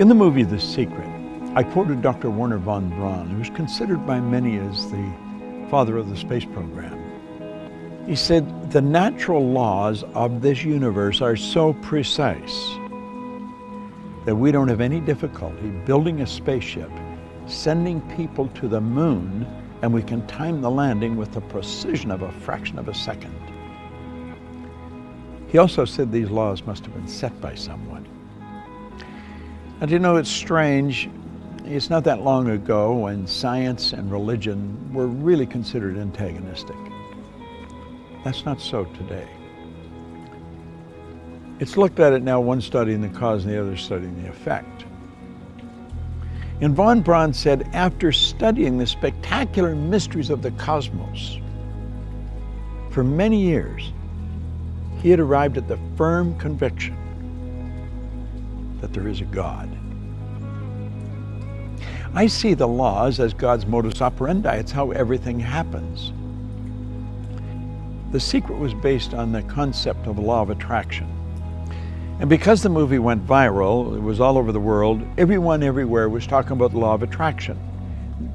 In the movie The Secret, I quoted Dr. Wernher von Braun, who's considered by many as the father of the space program. He said, the natural laws of this universe are so precise that we don't have any difficulty building a spaceship, sending people to the moon, and we can time the landing with the precision of a fraction of a second. He also said these laws must have been set by someone. And you know, it's strange. It's not that long ago when science and religion were really considered antagonistic. That's not so today. It's looked at it now, one studying the cause and the other studying the effect. And von Braun said, after studying the spectacular mysteries of the cosmos for many years, he had arrived at the firm conviction that there is a God. I see the laws as God's modus operandi. It's how everything happens. The Secret was based on the concept of the law of attraction. And because the movie went viral, it was all over the world, everyone everywhere was talking about the law of attraction.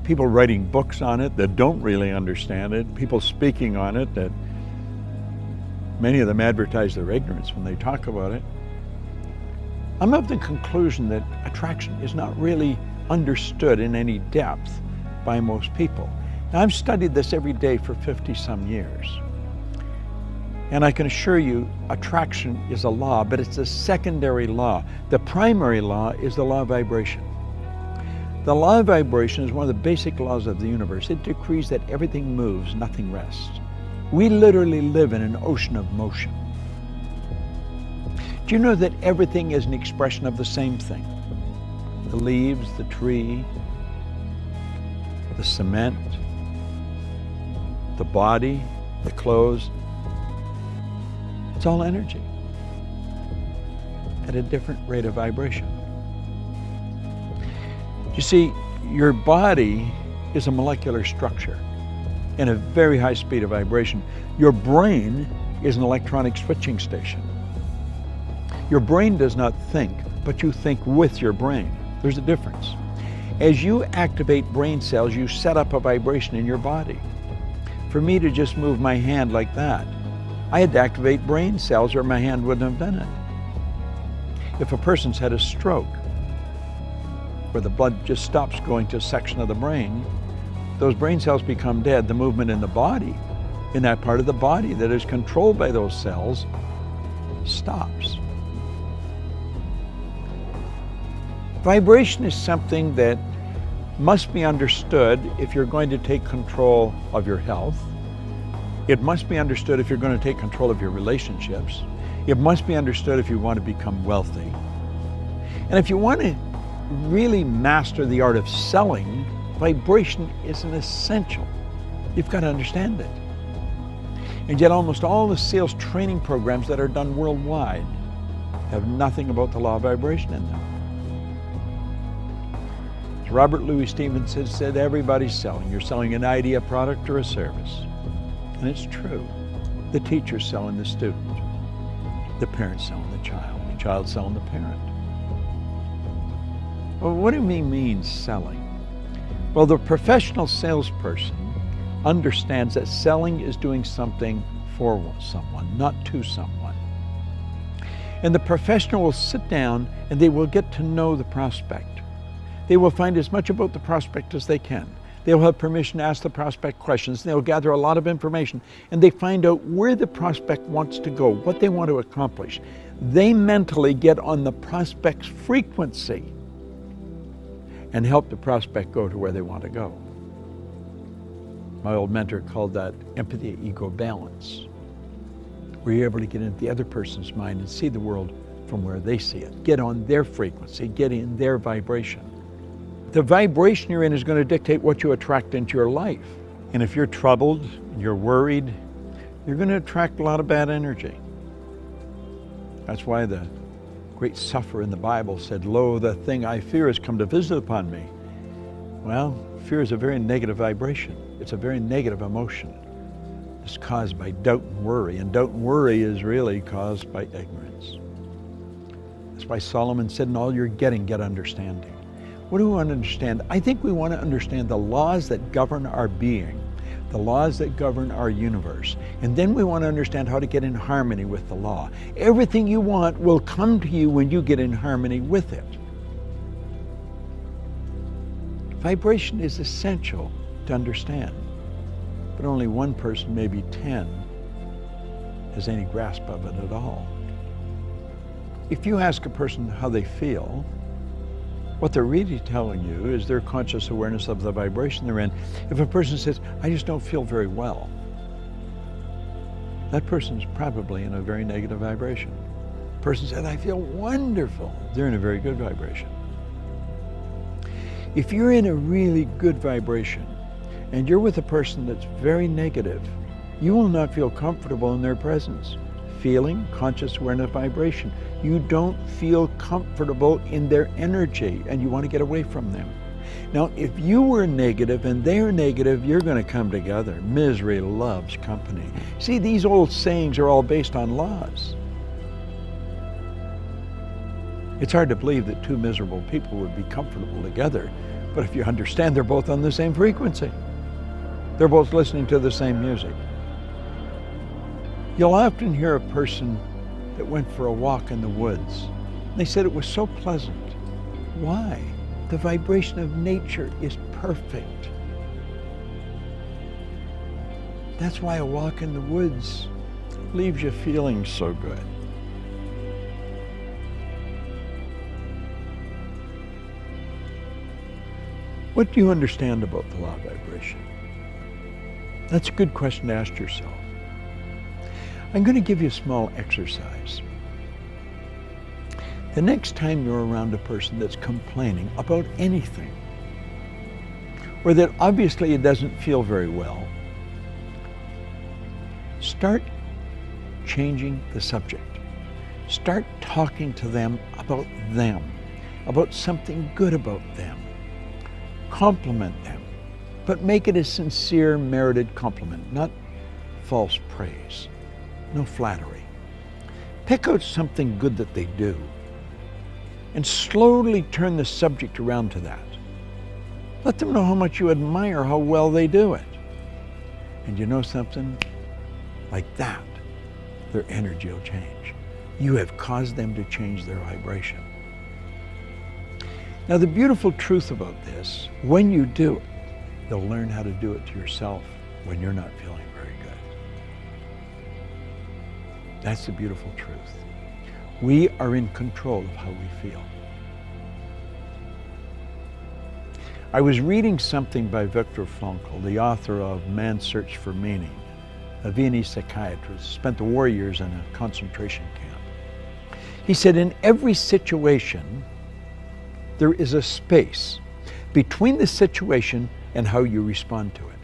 People writing books on it that don't really understand it, people speaking on it that many of them advertise their ignorance when they talk about it. I'm of the conclusion that attraction is not really understood in any depth by most people. Now, I've studied this every day for 50-some years. And I can assure you, attraction is a law, but it's a secondary law. The primary law is the law of vibration. The law of vibration is one of the basic laws of the universe. It decrees that everything moves, nothing rests. We literally live in an ocean of motion. Do you know that everything is an expression of the same thing? The leaves, the tree, the cement, the body, the clothes. It's all energy at a different rate of vibration. You see, your body is a molecular structure in a very high speed of vibration. Your brain is an electronic switching station. Your brain does not think, but you think with your brain. There's a difference. As you activate brain cells, you set up a vibration in your body. For me to just move my hand like that, I had to activate brain cells or my hand wouldn't have done it. If a person's had a stroke, where the blood just stops going to a section of the brain, those brain cells become dead. The movement in the body, in that part of the body that is controlled by those cells, stops. Vibration is something that must be understood if you're going to take control of your health. It must be understood if you're going to take control of your relationships. It must be understood if you want to become wealthy. And if you want to really master the art of selling, vibration is an essential. You've got to understand it. And yet almost all the sales training programs that are done worldwide have nothing about the law of vibration in them. As Robert Louis Stevenson said, everybody's selling. You're selling an idea, a product, or a service. And it's true. The teacher's selling the student. The parent's selling the child selling the parent. Well, what do we mean selling? Well, the professional salesperson understands that selling is doing something for someone, not to someone. And the professional will sit down and they will get to know the prospect. They will find as much about the prospect as they can. They'll have permission to ask the prospect questions. They'll gather a lot of information and they find out where the prospect wants to go, what they want to accomplish. They mentally get on the prospect's frequency and help the prospect go to where they want to go. My old mentor called that empathy ego balance, where you're able to get into the other person's mind and see the world from where they see it. Get on their frequency, get in their vibration. The vibration you're in is going to dictate what you attract into your life. And if you're troubled, you're worried, you're going to attract a lot of bad energy. That's why the great sufferer in the Bible said, "Lo, the thing I fear has come to visit upon me." Well, fear is a very negative vibration. It's a very negative emotion. It's caused by doubt and worry, and doubt and worry is really caused by ignorance. That's That's why Solomon said, in all you're getting, get understanding. What do we want to understand? I think we want to understand the laws that govern our being, the laws that govern our universe. And then we want to understand how to get in harmony with the law. Everything you want will come to you when you get in harmony with it. Vibration is essential to understand, but only one person, maybe 10, has any grasp of it at all. If you ask a person how they feel, what they're really telling you is their conscious awareness of the vibration they're in. If a person says, I just don't feel very well, that person's probably in a very negative vibration. A person said, I feel wonderful, they're in a very good vibration. If you're in a really good vibration and you're with a person that's very negative, you will not feel comfortable in their presence. Feeling, conscious awareness, vibration. You don't feel comfortable in their energy and you want to get away from them. Now, if you were negative and they're negative, you're going to come together. Misery loves company. See, these old sayings are all based on laws. It's hard to believe that two miserable people would be comfortable together, but if you understand they're both on the same frequency, they're both listening to the same music. You'll often hear a person that went for a walk in the woods. They said it was so pleasant. Why? The vibration of nature is perfect. That's why a walk in the woods leaves you feeling so good. What do you understand about the law of vibration? That's a good question to ask yourself. I'm going to give you a small exercise. The next time you're around a person that's complaining about anything, or that obviously it doesn't feel very well, start changing the subject. Start talking to them, about something good about them. Compliment them, but make it a sincere, merited compliment, not false praise. No flattery. Pick out something good that they do and slowly turn the subject around to that. Let them know how much you admire how well they do it. And you know something? Like that, their energy will change. You have caused them to change their vibration. Now, the beautiful truth about this, when you do it, you'll learn how to do it to yourself when you're not feeling very good. That's the beautiful truth. We are in control of how we feel. I was reading something by Viktor Frankl, the author of Man's Search for Meaning, a Viennese psychiatrist, spent the war years in a concentration camp. He said, in every situation, there is a space between the situation and how you respond to it.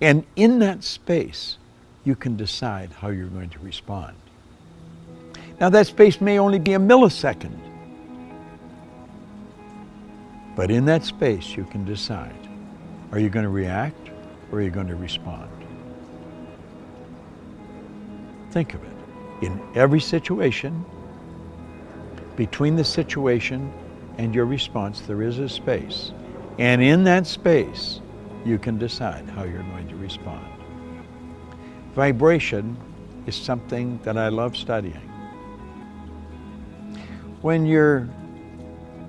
And in that space, you can decide how you're going to respond. Now, that space may only be a millisecond, but in that space, you can decide, are you going to react or are you going to respond? Think of it. In every situation, between the situation and your response, there is a space. And in that space, you can decide how you're going to respond. Vibration is something that I love studying. When you're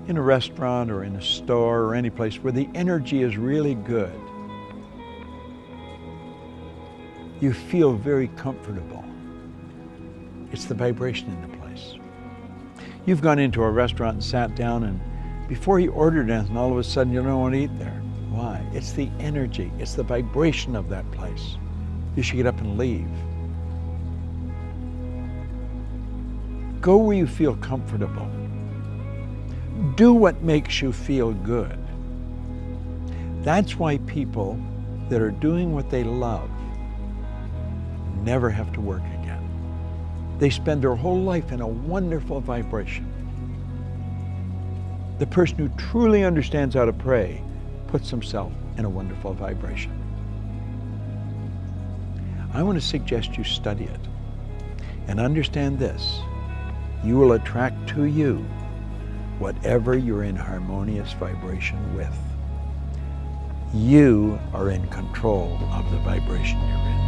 in a restaurant or in a store or any place where the energy is really good, you feel very comfortable. It's the vibration in the place. You've gone into a restaurant and sat down, and before you ordered anything, all of a sudden you don't want to eat there. Why? It's the energy, it's the vibration of that place. You should get up and leave. Go where you feel comfortable. Do what makes you feel good. That's why people that are doing what they love never have to work again. They spend their whole life in a wonderful vibration. The person who truly understands how to pray puts himself in a wonderful vibration. I want to suggest you study it and understand this. you will attract to you whatever you're in harmonious vibration with. You are in control of the vibration you're in.